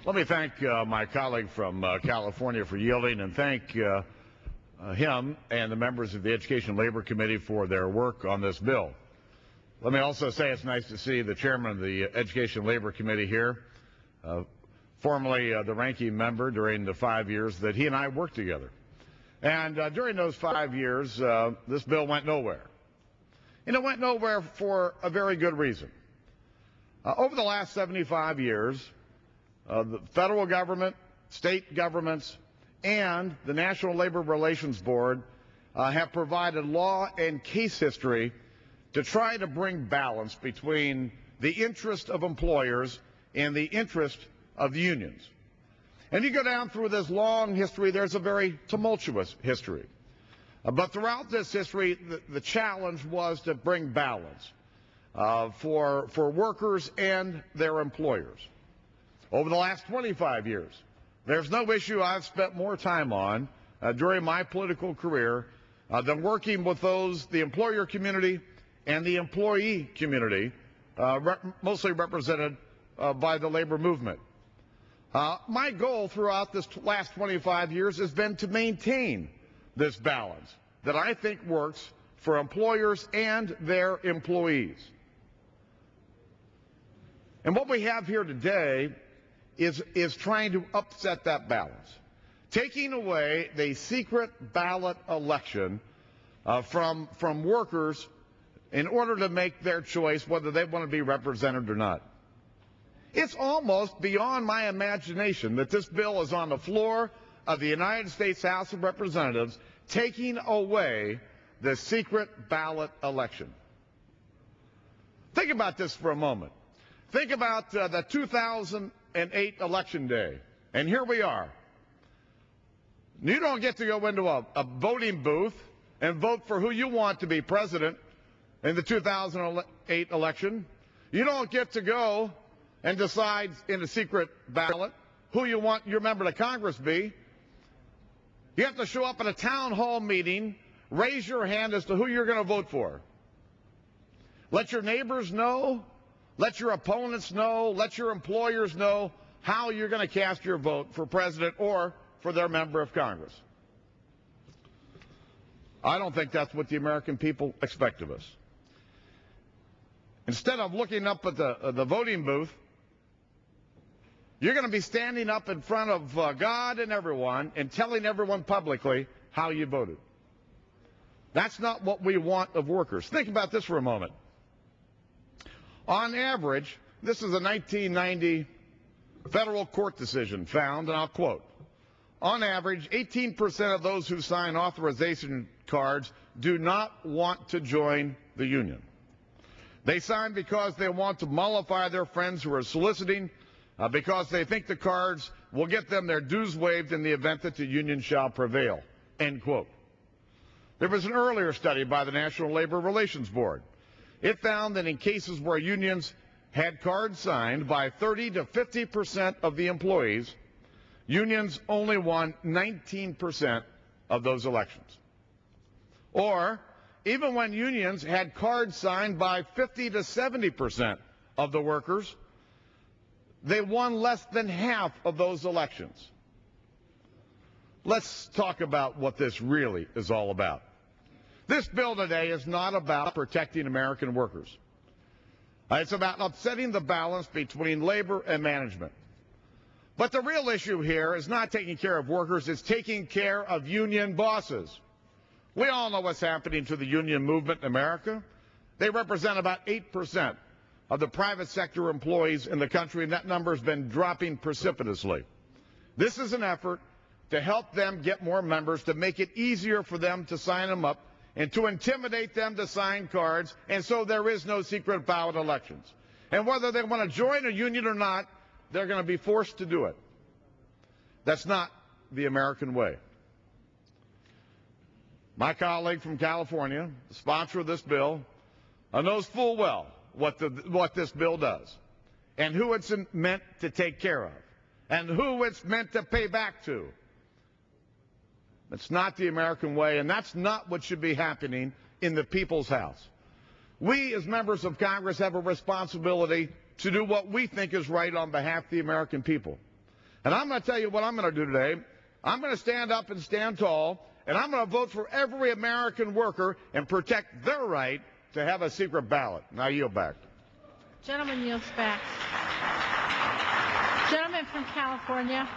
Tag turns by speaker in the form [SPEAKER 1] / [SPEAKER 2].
[SPEAKER 1] Let me thank my colleague from California for yielding, and thank him and the members of the Education and Labor Committee for their work on this bill. Let me also say it's nice to see the chairman of the Education and Labor Committee here, formerly the ranking member during the 5 years that he and I worked together. And during those 5 years, this bill went nowhere. And it went nowhere for a very good reason. Over the last 75 years, the federal government, state governments, and the National Labor Relations Board have provided law and case history to try to bring balance between the interest of employers and the interest of the unions. And you go down through this long history, there's a very tumultuous history. But throughout this history, the challenge was to bring balance for workers and their employers. Over the last 25 years, there's no issue I've spent more time on during my political career than working with the employer community and the employee community, mostly represented by the labor movement. My goal throughout this last 25 years has been to maintain this balance that I think works for employers and their employees. And what we have here today is trying to upset that balance, taking away the secret ballot election from workers in order to make their choice whether they want to be represented or not. It's almost beyond my imagination that this bill is on the floor of the United States House of Representatives, taking away the secret ballot election. Think about this for a moment. Think about the 2008 election day, and here we are. You don't get to go into a voting booth and vote for who you want to be president in the 2008 election. You don't get to go and decide in a secret ballot who you want your member of Congress be. You have to show up at a town hall meeting, raise your hand as to who you're going to vote for. Let your neighbors know, let your opponents know, let your employers know how you're going to cast your vote for president or for their member of Congress. I don't think that's what the American people expect of us. Instead of looking up at the voting booth, you're going to be standing up in front of God and everyone and telling everyone publicly how you voted. That's not what we want of workers. Think about this for a moment. On average, this is a 1990 federal court decision found, and I'll quote, on average, 18% of those who sign authorization cards do not want to join the union. They sign because they want to mollify their friends who are soliciting, because they think the cards will get them their dues waived in the event that the union shall prevail, end quote. There was an earlier study by the National Labor Relations Board. It found that in cases where unions had cards signed by 30 to 50% of the employees, unions only won 19% of those elections. Or even when unions had cards signed by 50 to 70% of the workers, they won less than half of those elections. Let's talk about what this really is all about. This bill today is not about protecting American workers. It's about upsetting the balance between labor and management. But the real issue here is not taking care of workers, it's taking care of union bosses. We all know what's happening to the union movement in America. They represent about 8% of the private sector employees in the country, and that number has been dropping precipitously. This is an effort to help them get more members, to make it easier for them to sign them up, and to intimidate them to sign cards, and so there is no secret ballot elections. And whether they want to join a union or not, they're going to be forced to do it. That's not the American way. My colleague from California, the sponsor of this bill, knows full well what this bill does and who it's meant to take care of and who it's meant to pay back to. It's not the American way, and that's not what should be happening in the people's house. We, as members of Congress, have a responsibility to do what we think is right on behalf of the American people. And I'm going to tell you what I'm going to do today. I'm going to stand up and stand tall, and I'm going to vote for every American worker and protect their right to have a secret ballot. Now yield back.
[SPEAKER 2] Gentleman yields back. Gentleman from California.